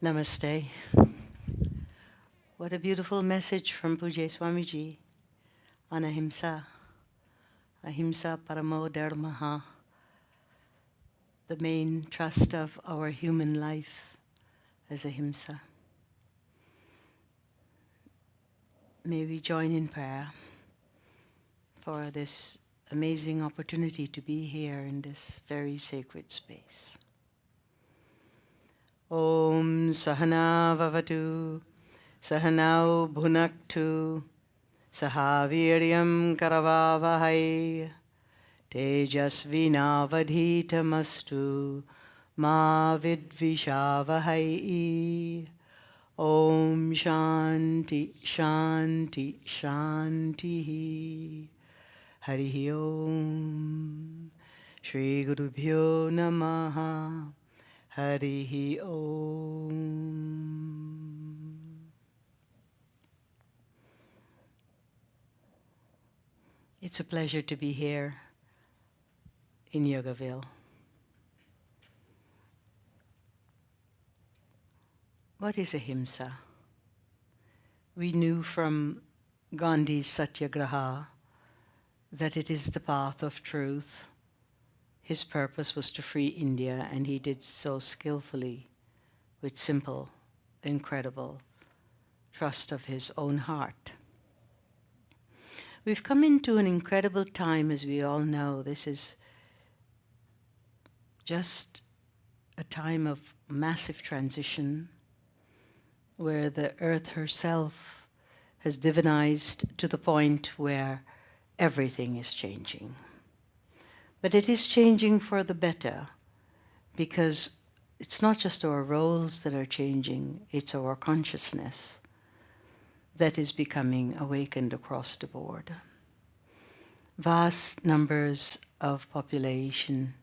Namaste. What a beautiful message from Pujya Swamiji on ahimsa. Ahimsa paramo dharmaha, the main trust of our human life as ahimsa. May we join in prayer for this amazing opportunity to be here in this very sacred space. Om Sahana Vavatu Sahanau Bhunaktu Sahaviryam Karavavahai Tejasvinavadhitamastu Ma Vidvishavahai. Om Shanti Shanti Shanti. Harihi Om. Shri Gurubhyo Namaha. Harihi Om. It's a pleasure to be here in Yogaville. What is ahimsa? We knew from Gandhi's Satyagraha that it is the path of truth. His purpose was to free India, and he did so skillfully with simple, incredible trust of his own heart. We've come into an incredible time, as we all know. This is just a time of massive transition where the earth herself has divinized to the point where everything is changing. But it is changing for the better, because it's not just our roles that are changing, it's our consciousness that is becoming awakened across the board. Vast numbers of population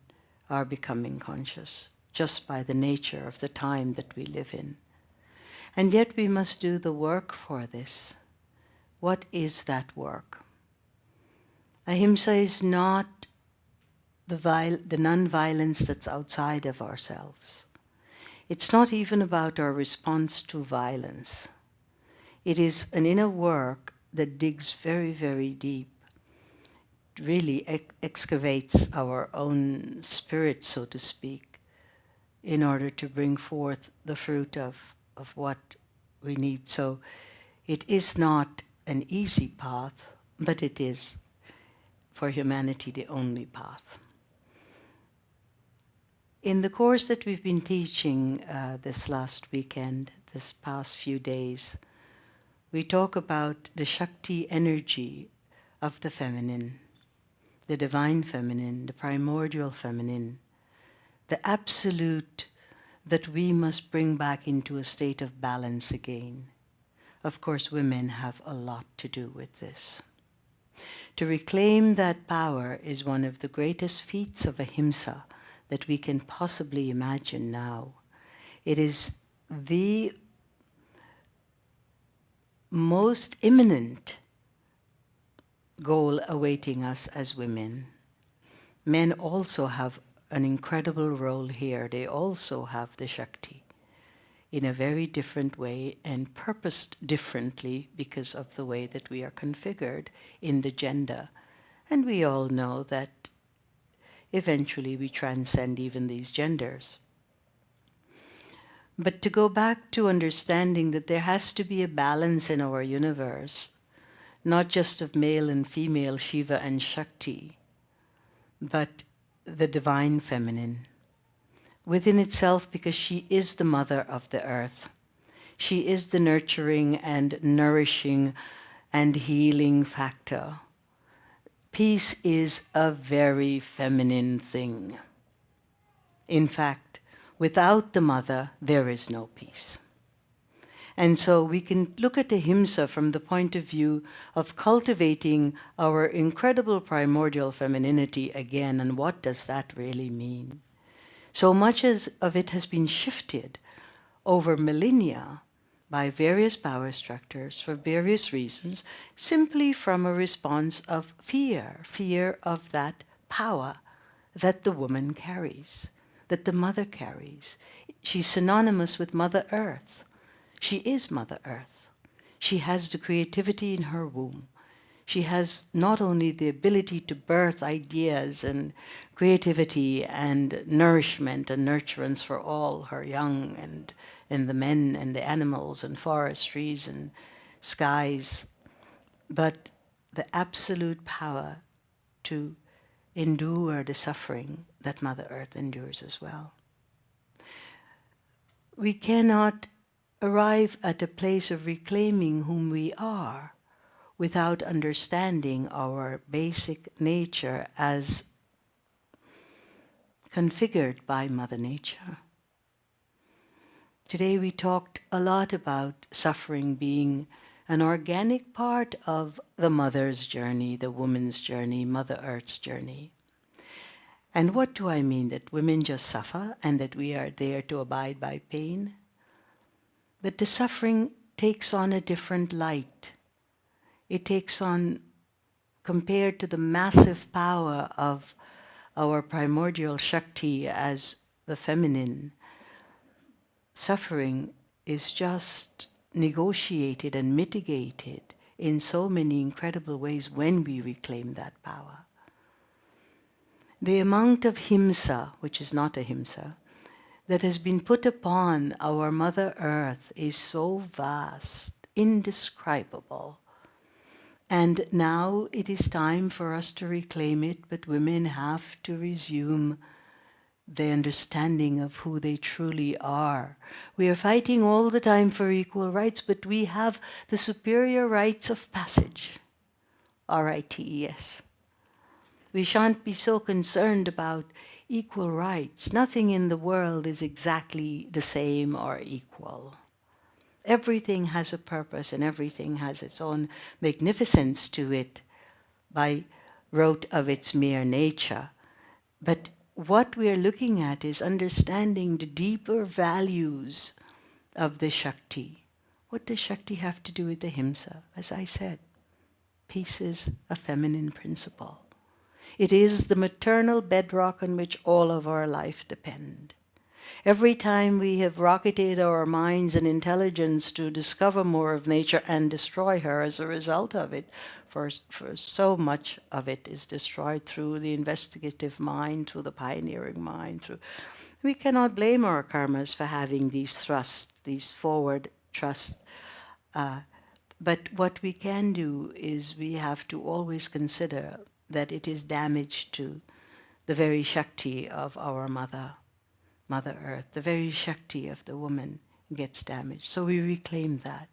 are becoming conscious just by the nature of the time that we live in. And yet we must do the work for this. What is that work? Ahimsa is not the non-violence that's outside of ourselves. It's not even about our response to violence. It is an inner work that digs very, very deep. It really excavates our own spirit, so to speak, in order to bring forth the fruit of what we need. So it is not an easy path, but it is, for humanity, the only path. In the course that we've been teaching this last weekend, this past few days, we talk about the Shakti energy of the feminine, the divine feminine, the primordial feminine, the absolute that we must bring back into a state of balance again. Of course, women have a lot to do with this. To reclaim that power is one of the greatest feats of ahimsa that we can possibly imagine now. It is the most imminent goal awaiting us as women. Men also have an incredible role here. They also have the Shakti in a very different way and purposed differently because of the way that we are configured in the gender. And we all know that eventually we transcend even these genders. But to go back to understanding that there has to be a balance in our universe, not just of male and female, Shiva and Shakti, but the divine feminine within itself, because she is the mother of the earth. She is the nurturing and nourishing and healing factor. Peace is a very feminine thing. In fact, without the mother, there is no peace. And so we can look at ahimsa from the point of view of cultivating our incredible primordial femininity again, and what does that really mean? So much of it has been shifted over millennia by various power structures for various reasons, simply from a response of fear of that power that the woman carries, that the mother carries. She's synonymous with Mother Earth. She is Mother Earth. She has the creativity in her womb. She has not only the ability to birth ideas and creativity and nourishment and nurturance for all her young and the men and the animals and forests, trees and skies, but the absolute power to endure the suffering that Mother Earth endures as well. We cannot arrive at a place of reclaiming whom we are without understanding our basic nature as configured by Mother Nature. Today we talked a lot about suffering being an organic part of the mother's journey, the woman's journey, Mother Earth's journey. And what do I mean? That women just suffer and that we are there to abide by pain? But the suffering takes on a different light. It takes on, compared to the massive power of our primordial Shakti as the feminine, suffering is just negotiated and mitigated in so many incredible ways when we reclaim that power. The amount of himsa, which is not a himsa, that has been put upon our Mother Earth is so vast, indescribable. And now it is time for us to reclaim it, but women have to resume the understanding of who they truly are. We are fighting all the time for equal rights, but we have the superior rights of passage, R-I-T-E-S. We shan't be so concerned about equal rights. Nothing in the world is exactly the same or equal. Everything has a purpose and everything has its own magnificence to it by rote of its mere nature. But what we are looking at is understanding the deeper values of the Shakti. What does Shakti have to do with the Himsa? As I said, peace is a feminine principle. It is the maternal bedrock on which all of our life depend. Every time we have rocketed our minds and intelligence to discover more of nature and destroy her as a result of it, for so much of it is destroyed through the investigative mind, through the pioneering mind. We cannot blame our karmas for having these thrusts, these forward thrusts. But what we can do is we have to always consider that it is damage to the very Shakti of our Mother Earth. The very Shakti of the woman gets damaged. So we reclaim that.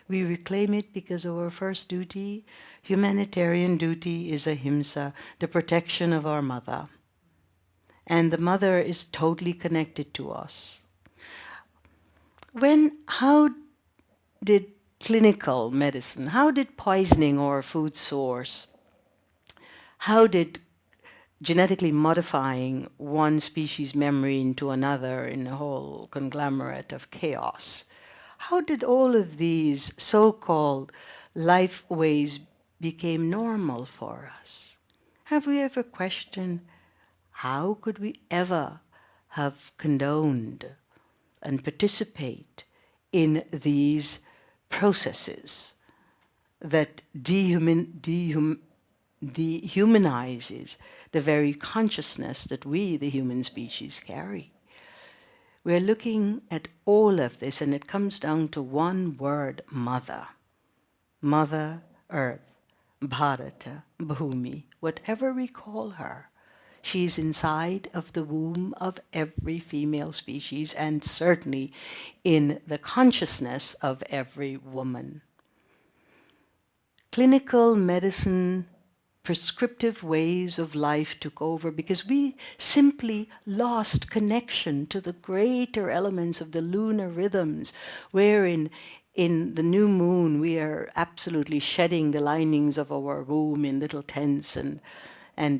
We reclaim it because our first duty, humanitarian duty, is ahimsa, the protection of our mother. And the mother is totally connected to us. How did clinical medicine, how did poisoning or food source, how did genetically modifying one species' memory into another in a whole conglomerate of chaos, how did all of these so-called life ways became normal for us? Have we ever questioned how could we ever have condoned and participate in these processes that dehumanizes the very consciousness that we, the human species, carry? We're looking at all of this, and it comes down to one word: Mother. Mother Earth, Bharata, Bhumi, whatever we call her. She's inside of the womb of every female species, and certainly in the consciousness of every woman. Clinical medicine, prescriptive ways of life took over because we simply lost connection to the greater elements of the lunar rhythms, wherein in the new moon we are absolutely shedding the linings of our womb in little tents and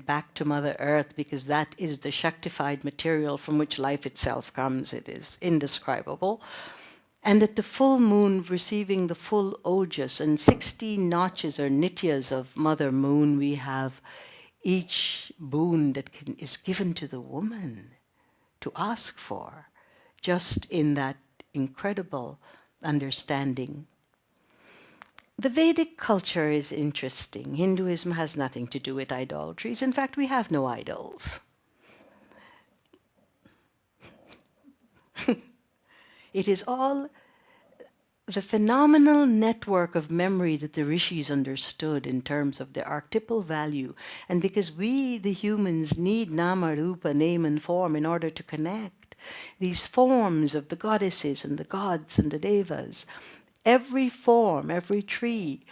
back to Mother Earth, because that is the Shaktified material from which life itself comes. It is indescribable. And at the full moon, receiving the full ojas and 16 notches or nityas of Mother Moon, we have each boon that is given to the woman to ask for, just in that incredible understanding. The Vedic culture is interesting. Hinduism has nothing to do with idolatries. In fact, we have no idols. It is all the phenomenal network of memory that the rishis understood in terms of their archetypal value. And because we, the humans, need nama, rupa, name and form in order to connect, these forms of the goddesses and the gods and the devas, every form, every tree,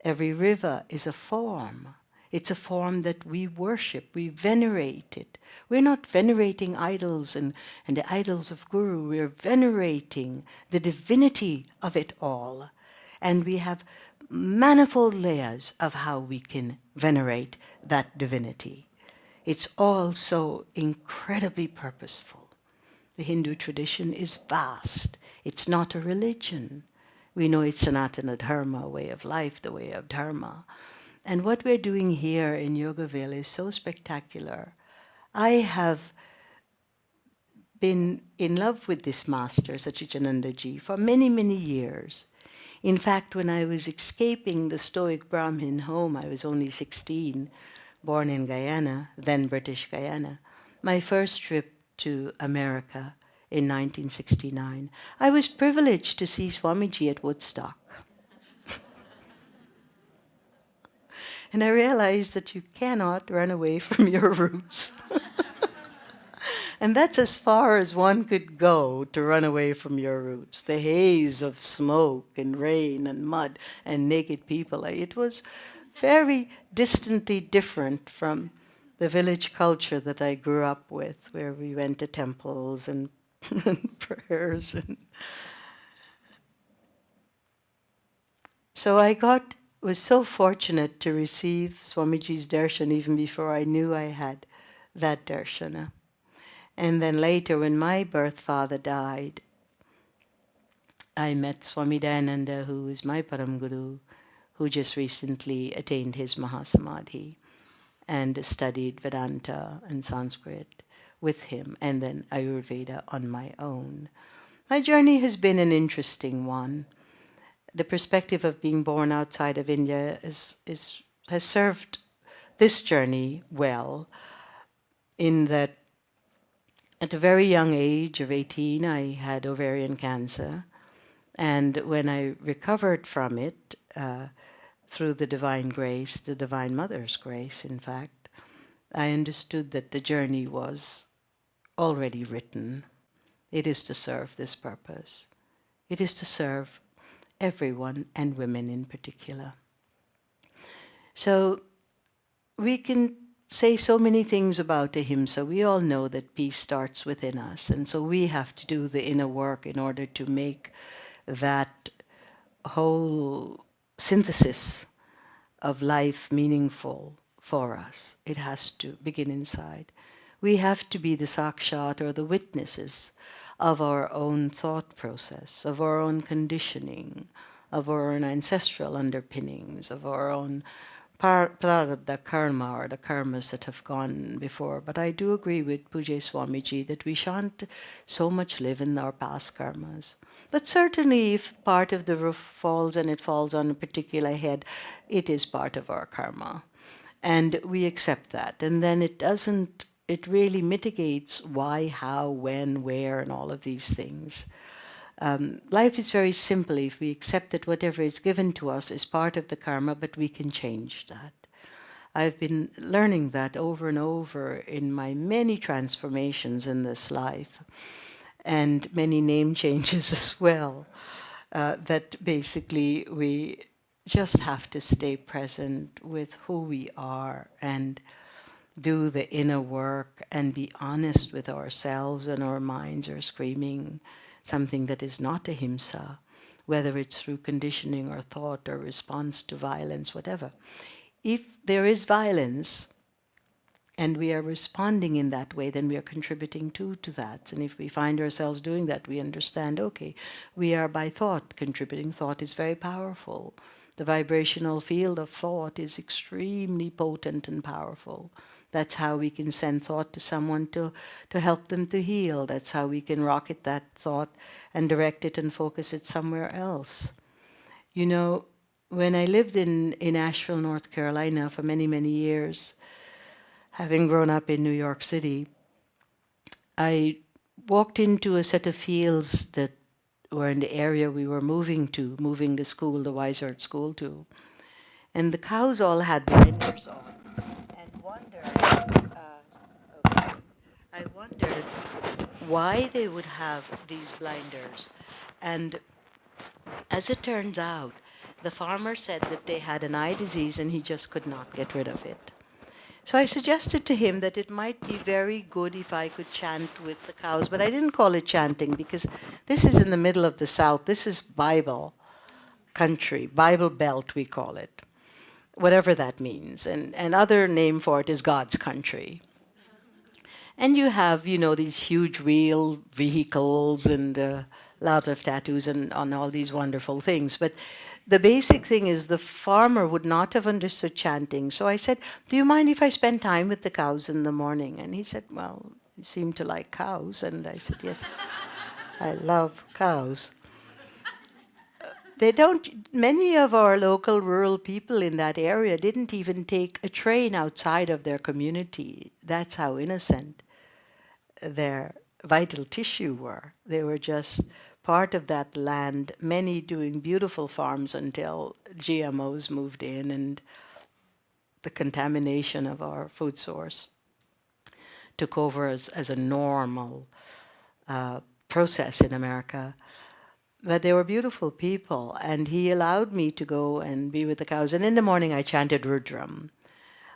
every river is a form. It's a form that we worship, we venerate it. We're not venerating idols and the idols of Guru. We're venerating the divinity of it all. And we have manifold layers of how we can venerate that divinity. It's all so incredibly purposeful. The Hindu tradition is vast. It's not a religion. We know it's Sanatana Dharma, a way of life, the way of Dharma. And what we're doing here in Yogaville is so spectacular. I have been in love with this master, Satchidanandaji, for many, many years. In fact, when I was escaping the Stoic Brahmin home, I was only 16, born in Guyana, then British Guyana, my first trip to America in 1969, I was privileged to see Swamiji at Woodstock. And I realized that you cannot run away from your roots. And that's as far as one could go to run away from your roots. The haze of smoke and rain and mud and naked people. It was very distantly different from the village culture that I grew up with, where we went to temples and, and prayers. So I was so fortunate to receive Swamiji's darshan even before I knew I had that darshana. And then later, when my birth father died, I met Swami Dayananda, who is my Param Guru, who just recently attained his Mahasamadhi and studied Vedanta and Sanskrit with him, and then Ayurveda on my own. My journey has been an interesting one. The perspective of being born outside of India has served this journey well, in that at a very young age of 18, I had ovarian cancer. And when I recovered from it, through the divine grace, the Divine Mother's grace, in fact, I understood that the journey was already written. It is to serve this purpose. It is to serve everyone, and women in particular. So we can say so many things about ahimsa. We all know that peace starts within us, and so we have to do the inner work in order to make that whole synthesis of life meaningful for us. It has to begin inside. We have to be the sakshat, or the witnesses of our own thought process, of our own conditioning, of our own ancestral underpinnings, of our own prarabdha karma, or the karmas that have gone before. But I do agree with Pujay Swamiji that we shan't so much live in our past karmas. But certainly if part of the roof falls and it falls on a particular head, it is part of our karma. And we accept that. And then it really mitigates why, how, when, where, and all of these things. Life is very simple if we accept that whatever is given to us is part of the karma, but we can change that. I've been learning that over and over in my many transformations in this life, and many name changes as well, that basically we just have to stay present with who we are and do the inner work and be honest with ourselves when our minds are screaming something that is not ahimsa, whether it's through conditioning or thought or response to violence, whatever. If there is violence and we are responding in that way, then we are contributing to that. And if we find ourselves doing that, we understand, okay, we are by thought contributing. Thought is very powerful. The vibrational field of thought is extremely potent and powerful. That's how we can send thought to someone to help them to heal. That's how we can rocket that thought and direct it and focus it somewhere else. You know, when I lived in Asheville, North Carolina for many, many years, having grown up in New York City, I walked into a set of fields that were in the area we were moving the school, the Wysart school to. And the cows all had blinders on. And I wondered why they would have these blinders. And as it turns out, the farmer said that they had an eye disease and he just could not get rid of it. So I suggested to him that it might be very good if I could chant with the cows, but I didn't call it chanting because this is in the middle of the South. This is Bible country, Bible belt, we call it, whatever that means. And another name for it is God's country. And you have, you know, these huge wheel vehicles and a lot of tattoos and on all these wonderful things. But the basic thing is the farmer would not have understood chanting. So I said, do you mind if I spend time with the cows in the morning? And he said, well, you seem to like cows. And I said, yes, I love cows. They don't, many of our local rural people in that area didn't even take a train outside of their community. That's how innocent their vital tissue were. They were just part of that land, many doing beautiful farms until GMOs moved in and the contamination of our food source took over as a normal process in America. But they were beautiful people, and he allowed me to go and be with the cows. And in the morning I chanted Rudram.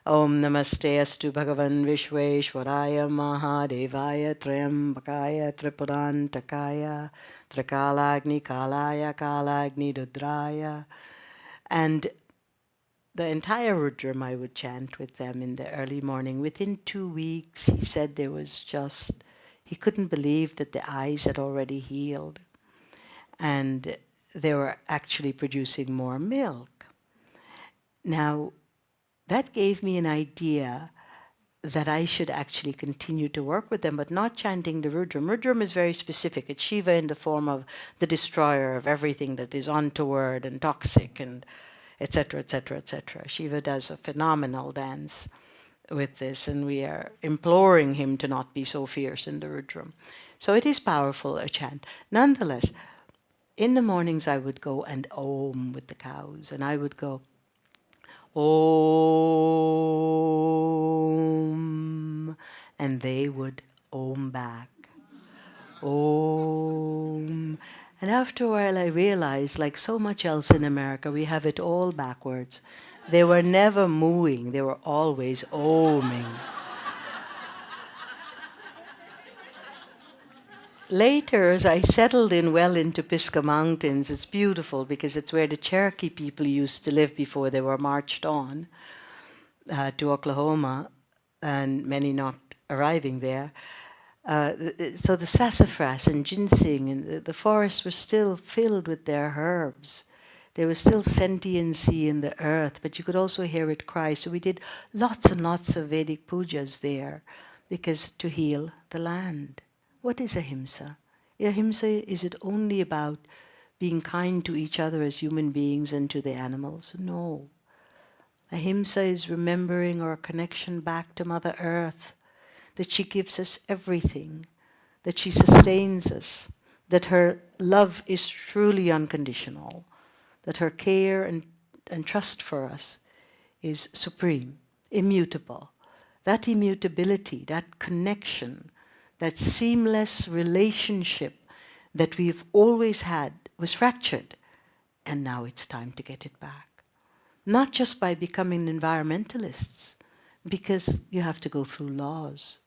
Om Namaste Astu Bhagavan Vishweshwaraya Mahadevaya Triambakaya Tripurantakaya Trikalagni Kalaya Kalagni Rudraya. And the entire Rudram I would chant with them in the early morning. Within 2 weeks, he said there was just, he couldn't believe that the eyes had already healed. And they were actually producing more milk. Now, that gave me an idea that I should actually continue to work with them, but not chanting the Rudram. Rudram is very specific. It's Shiva in the form of the destroyer of everything that is untoward and toxic and etc., etc., etc. Shiva does a phenomenal dance with this, and we are imploring him to not be so fierce in the Rudram. So it is powerful, a chant. Nonetheless, in the mornings I would go and Om with the cows, and I would go, Om, and they would Om back. Om. And after a while I realized, like so much else in America, we have it all backwards. They were never mooing, they were always Oming. Later, as I settled in well into Pisgah Mountains, it's beautiful because it's where the Cherokee people used to live before they were marched on to Oklahoma, and many not arriving there. So the sassafras and ginseng and the forests were still filled with their herbs. There was still sentiency in the earth, but you could also hear it cry. So we did lots and lots of Vedic pujas there because to heal the land. What is ahimsa? Ahimsa, is it only about being kind to each other as human beings and to the animals? No. Ahimsa is remembering our connection back to Mother Earth, that she gives us everything, that she sustains us, that her love is truly unconditional, that her care and trust for us is supreme, immutable. That immutability, that connection, that seamless relationship that we've always had was fractured, and now it's time to get it back. Not just by becoming environmentalists, because you have to go through laws.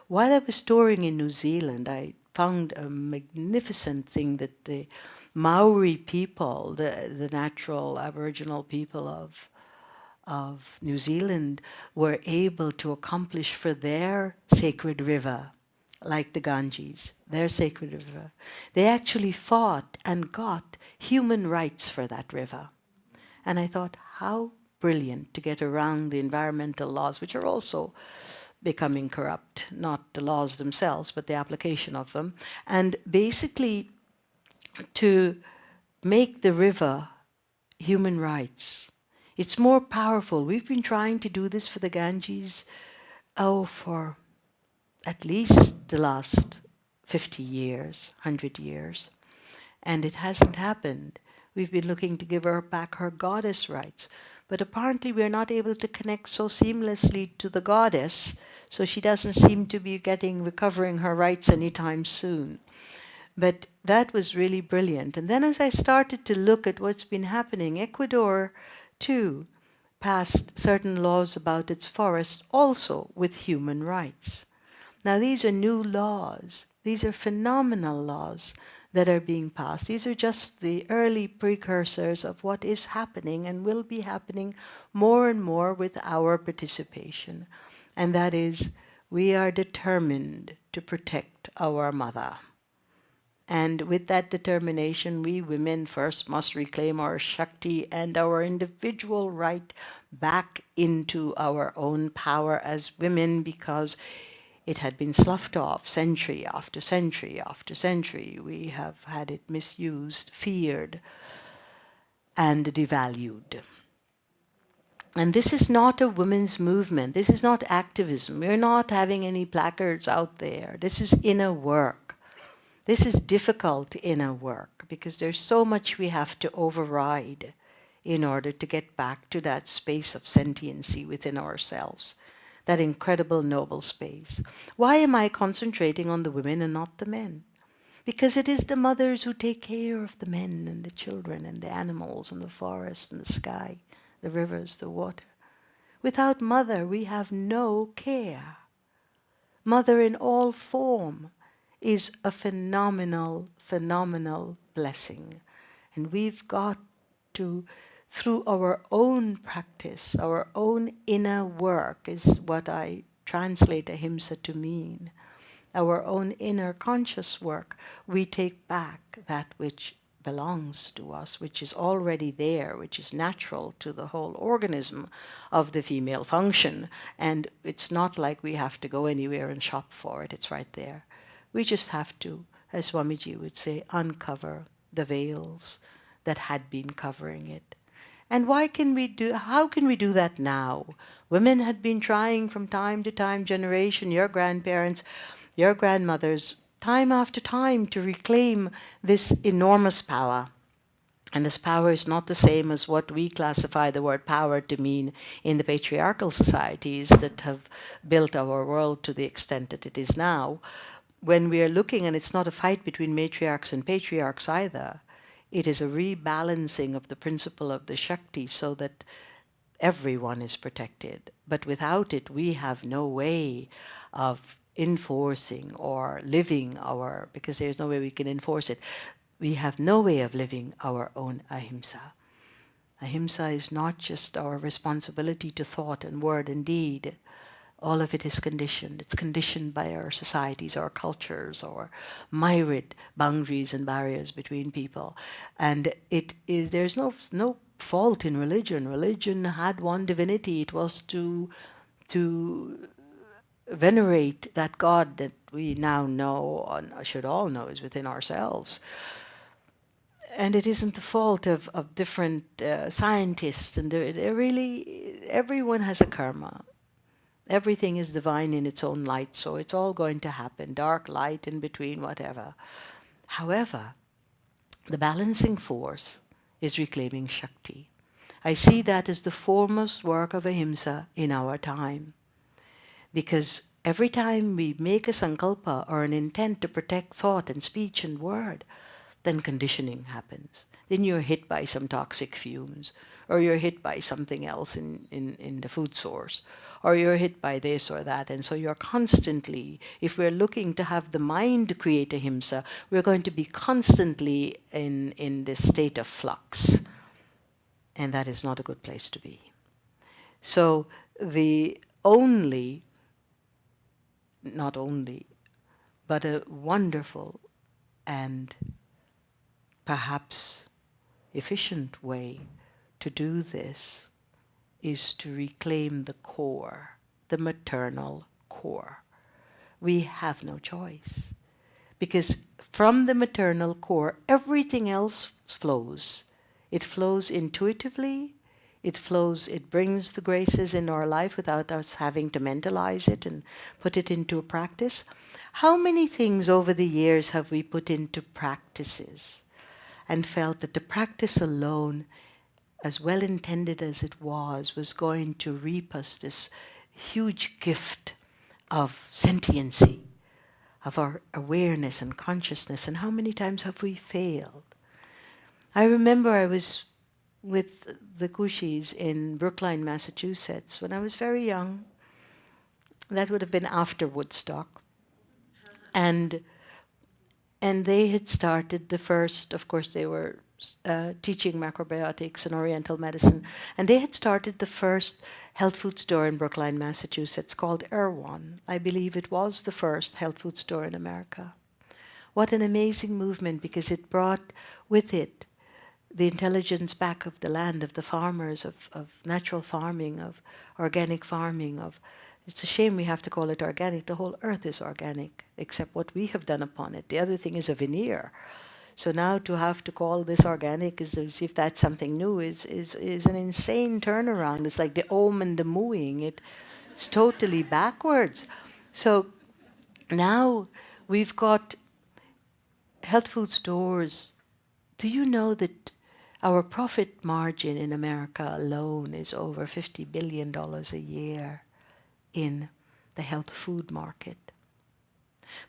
While I was touring in New Zealand, I found a magnificent thing that the Maori people, the natural Aboriginal people of New Zealand, were able to accomplish for their sacred river, like the Ganges, their sacred river. They actually fought and got human rights for that river. And I thought, how brilliant to get around the environmental laws, which are also becoming corrupt, not the laws themselves, but the application of them, and basically to make the river human rights. It's more powerful. We've been trying to do this for the Ganges, for at least the last 50 years, 100 years, and it hasn't happened. We've been looking to give her back her goddess rights, but apparently we're not able to connect so seamlessly to the goddess, so she doesn't seem to be recovering her rights anytime soon. But that was really brilliant. And then as I started to look at what's been happening, Ecuador, too, passed certain laws about its forest, also with human rights. Now, these are new laws. These are phenomenal laws that are being passed. These are just the early precursors of what is happening and will be happening more and more with our participation. And that is, we are determined to protect our mother. And with that determination, we women first must reclaim our Shakti and our individual right back into our own power as women, because it had been sloughed off century after century after century. We have had it misused, feared, and devalued. And this is not a women's movement. This is not activism. We're not having any placards out there. This is inner work. This is difficult inner work because there's so much we have to override in order to get back to that space of sentiency within ourselves, that incredible noble space. Why am I concentrating on the women and not the men? Because it is the mothers who take care of the men and the children and the animals and the forest and the sky, the rivers, the water. Without mother, we have no care. Mother in all form is a phenomenal, phenomenal blessing. And we've got to, through our own practice, our own inner work is what I translate ahimsa to mean. Our own inner conscious work, we take back that which belongs to us, which is already there, which is natural to the whole organism of the female function. And it's not like we have to go anywhere and shop for it, it's right there. We just have to, as Swamiji would say, uncover the veils that had been covering it. And how can we do that now? Women had been trying from time to time, generation, your grandparents, your grandmothers, time after time to reclaim this enormous power. And this power is not the same as what we classify the word power to mean in the patriarchal societies that have built our world to the extent that it is now. When we are looking, and it's not a fight between matriarchs and patriarchs either, it is a rebalancing of the principle of the Shakti so that everyone is protected. But without it, we have no way of enforcing or living because there's no way we can enforce it. We have no way of living our own ahimsa. Ahimsa is not just our responsibility to thought and word and deed. All of it is conditioned. It's conditioned by our societies, our cultures, our myriad boundaries and barriers between people. And there's no fault in religion. Religion had one divinity. It was to venerate that God that we now know, and should all know, is within ourselves. And it isn't the fault of different scientists. And they're really, everyone has a karma. Everything is divine in its own light, so it's all going to happen. Dark, light, in between, whatever. However, the balancing force is reclaiming Shakti. I see that as the foremost work of ahimsa in our time. Because every time we make a sankalpa or an intent to protect thought and speech and word, then conditioning happens. Then you're hit by some toxic fumes, or you're hit by something else in the food source, or you're hit by this or that. And so you're constantly, if we're looking to have the mind create ahimsa, we're going to be constantly in this state of flux. And that is not a good place to be. So the only, not only, but a wonderful and perhaps efficient way to do this is to reclaim the core, the maternal core. We have no choice. Because from the maternal core, everything else flows. It flows intuitively. It brings the graces in our life without us having to mentalize it and put it into a practice. How many things over the years have we put into practices and felt that the practice alone, as well intended as it was going to reap us this huge gift of sentiency, of our awareness and consciousness, and how many times have we failed? I remember I was with the Kushis in Brookline, Massachusetts, when I was very young. That would have been after Woodstock. And they had started the first, of course, they were teaching macrobiotics and Oriental medicine, and they had started the first health food store in Brookline, Massachusetts, called Erewhon. I believe it was the first health food store in America. What an amazing movement, because it brought with it the intelligence back of the land, of the farmers, of natural farming, of organic farming, of it's a shame we have to call it organic. The whole earth is organic, except what we have done upon it. The other thing is a veneer. So now to have to call this organic is as if that's something new is an insane turnaround. It's like the om and the mooing. It's totally backwards. So now we've got health food stores. Do you know that our profit margin in America alone is over $50 billion a year in the health food market?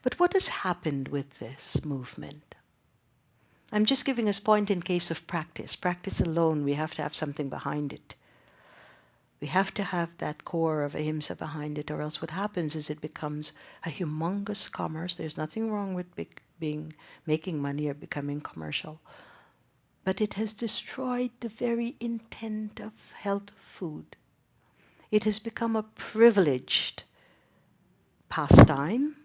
But what has happened with this movement? I'm just giving us point in case of practice. Practice alone, we have to have something behind it. We have to have that core of ahimsa behind it, or else what happens is it becomes a humongous commerce. There's nothing wrong with making money or becoming commercial. But it has destroyed the very intent of health food. It has become a privileged pastime,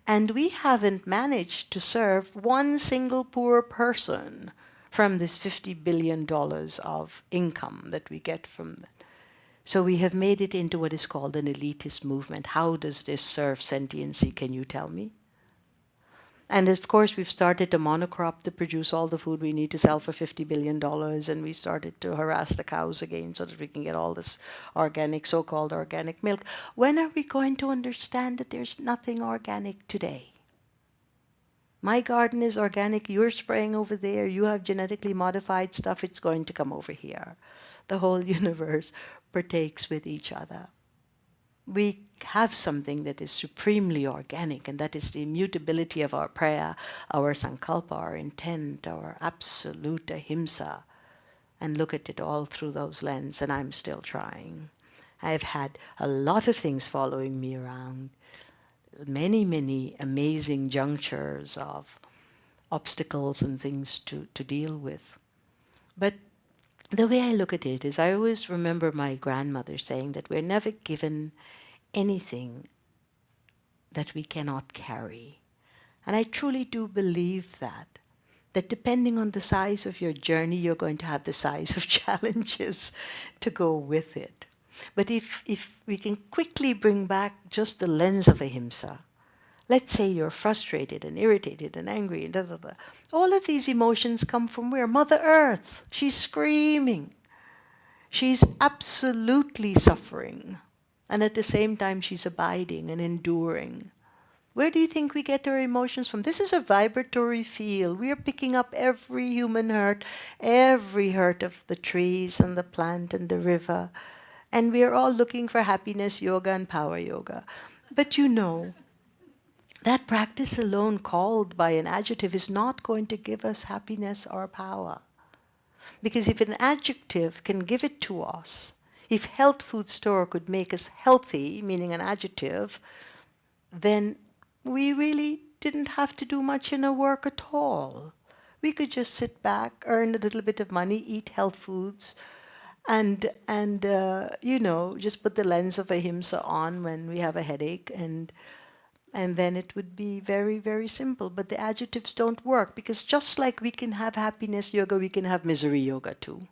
and we haven't managed to serve one single poor person from this $50 billion of income that we get from that. So we have made it into what is called an elitist movement. How does this serve sentiency, can you tell me? And of course, we've started to monocrop to produce all the food we need to sell for $50 billion, and we started to harass the cows again so that we can get all this organic, so-called organic milk. When are we going to understand that there's nothing organic today? My garden is organic, you're spraying over there, you have genetically modified stuff, it's going to come over here. The whole universe partakes with each other. We have something that is supremely organic, and that is the immutability of our prayer, our sankalpa, our intent, our absolute ahimsa. And look at it all through those lenses, and I'm still trying. I've had a lot of things following me around, many, many amazing junctures of obstacles and things to deal with. But the way I look at it is I always remember my grandmother saying that we're never given anything that we cannot carry. And I truly do believe that depending on the size of your journey, you're going to have the size of challenges to go with it. But if we can quickly bring back just the lens of ahimsa, let's say you're frustrated and irritated and angry and da da da. All of these emotions come from where? Mother Earth. She's screaming. She's absolutely suffering. And at the same time, she's abiding and enduring. Where do you think we get our emotions from? This is a vibratory field. We are picking up every human hurt, every hurt of the trees and the plant and the river. And we are all looking for happiness yoga and power yoga. But you know, that practice alone, called by an adjective, is not going to give us happiness or power. Because if an adjective can give it to us, if health food store could make us healthy, meaning an adjective, then we really didn't have to do much in our work at all. We could just sit back, earn a little bit of money, eat health foods, and just put the lens of ahimsa on when we have a headache, and then it would be very, very simple. But the adjectives don't work, because just like we can have happiness yoga, we can have misery yoga too.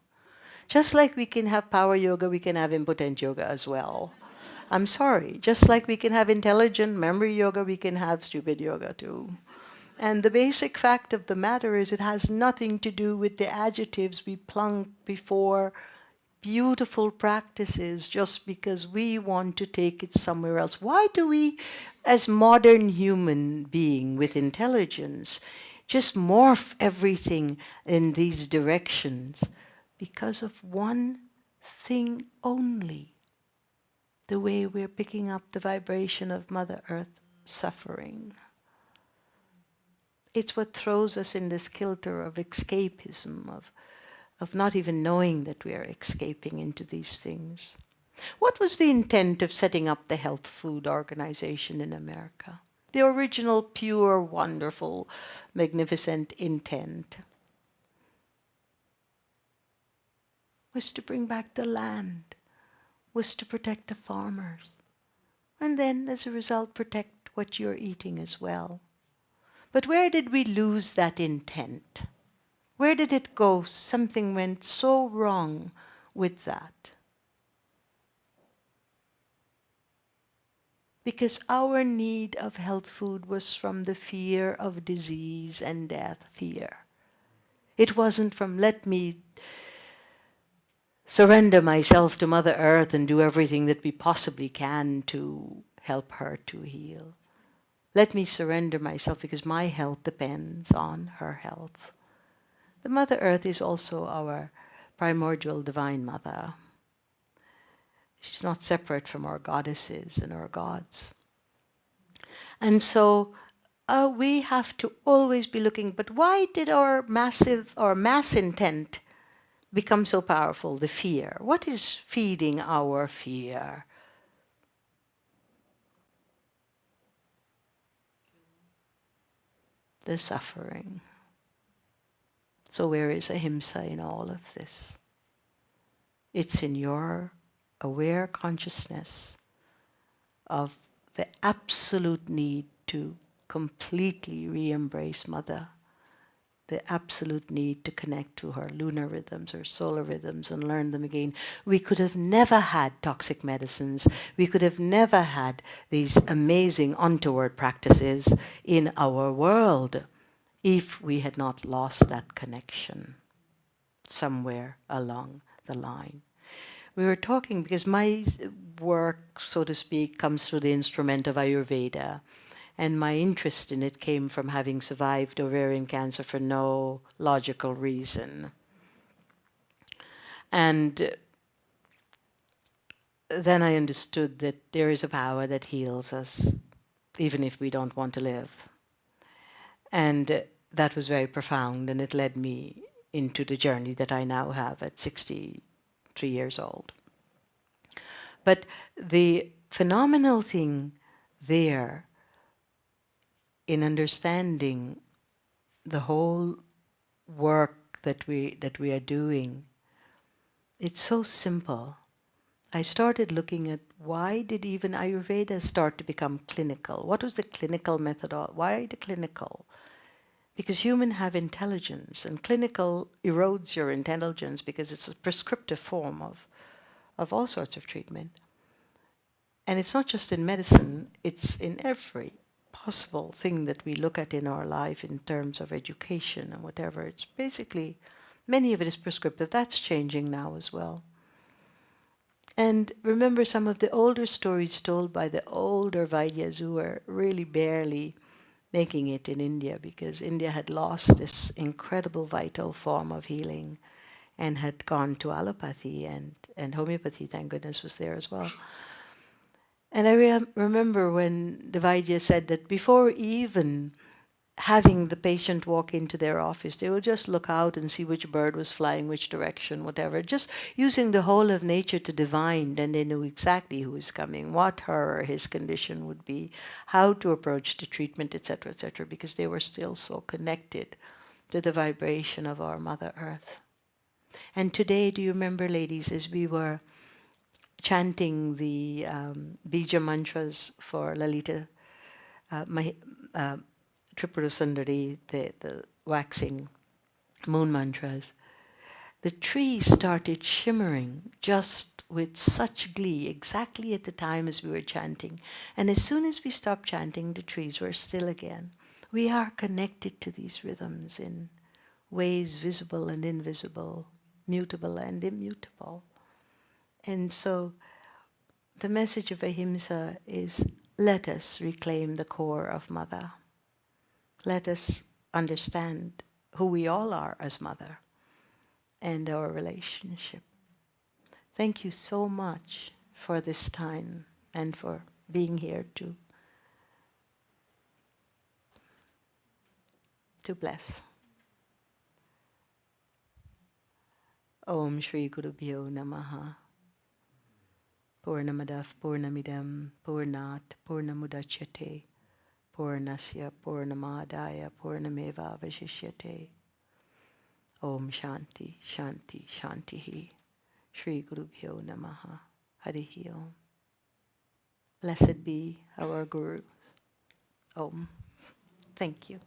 Just like we can have power yoga, we can have impotent yoga as well. I'm sorry. Just like we can have intelligent memory yoga, we can have stupid yoga too. And the basic fact of the matter is it has nothing to do with the adjectives we plunk before beautiful practices just because we want to take it somewhere else. Why do we, as modern human being with intelligence, just morph everything in these directions? Because of one thing only, the way we're picking up the vibration of Mother Earth suffering. It's what throws us in this kilter of escapism, of not even knowing that we are escaping into these things. What was the intent of setting up the Health Food Organization in America? The original, pure, wonderful, magnificent intent was to bring back the land, was to protect the farmers, and then, as a result, protect what you're eating as well. But where did we lose that intent? Where did it go? Something went so wrong with that. Because our need of health food was from the fear of disease and death fear. It wasn't from let me surrender myself to Mother Earth and do everything that we possibly can to help her to heal. Let me surrender myself because my health depends on her health. The Mother Earth is also our primordial divine mother. She's not separate from our goddesses and our gods. And so we have to always be looking, but why did our mass intent become so powerful? The fear. What is feeding our fear? The suffering. So where is ahimsa in all of this? It's in your aware consciousness of the absolute need to completely re-embrace Mother, the absolute need to connect to her lunar rhythms or solar rhythms and learn them again. We could have never had toxic medicines. We could have never had these amazing untoward practices in our world if we had not lost that connection somewhere along the line. We were talking because my work, so to speak, comes through the instrument of Ayurveda. And my interest in it came from having survived ovarian cancer for no logical reason. And then I understood that there is a power that heals us, even if we don't want to live. And that was very profound, and it led me into the journey that I now have at 63 years old. But the phenomenal thing there in understanding the whole work that we are doing, it's so simple. I started looking at why did even Ayurveda start to become clinical? What was the clinical method? Why the clinical? Because humans have intelligence, and clinical erodes your intelligence because it's a prescriptive form of all sorts of treatment. And it's not just in medicine, it's in every possible thing that we look at in our life in terms of education and whatever. It's basically, many of it is prescriptive. That's changing now as well. And remember some of the older stories told by the older Vaidyas who were really barely making it in India because India had lost this incredible vital form of healing and had gone to allopathy, and homeopathy, thank goodness, was there as well. And I remember when the Vaidya said that before even having the patient walk into their office, they would just look out and see which bird was flying which direction, whatever, just using the whole of nature to divine, and they knew exactly who is coming, what her or his condition would be, how to approach the treatment, etc., because they were still so connected to the vibration of our Mother Earth. And today, do you remember, ladies, as we were chanting the bija mantras for Lalita, Tripura Sundari, the waxing moon mantras, the tree started shimmering just with such glee exactly at the time as we were chanting. And as soon as we stopped chanting, the trees were still again. We are connected to these rhythms in ways visible and invisible, mutable and immutable. And so the message of Ahimsa is, let us reclaim the core of Mother. Let us understand who we all are as Mother and our relationship. Thank you so much for this time and for being here to bless. Om Shri Guru Bhyo Namaha. Purnamadav Purnamidam Purnat Purnamudachyate Purnasya Purnamadaya Purnameva Vashishyate. Om Shanti Shanti Shantihi. Shri Guru Bhyo Namaha. Harihi Om. Blessed be our Guru. Om. Thank you.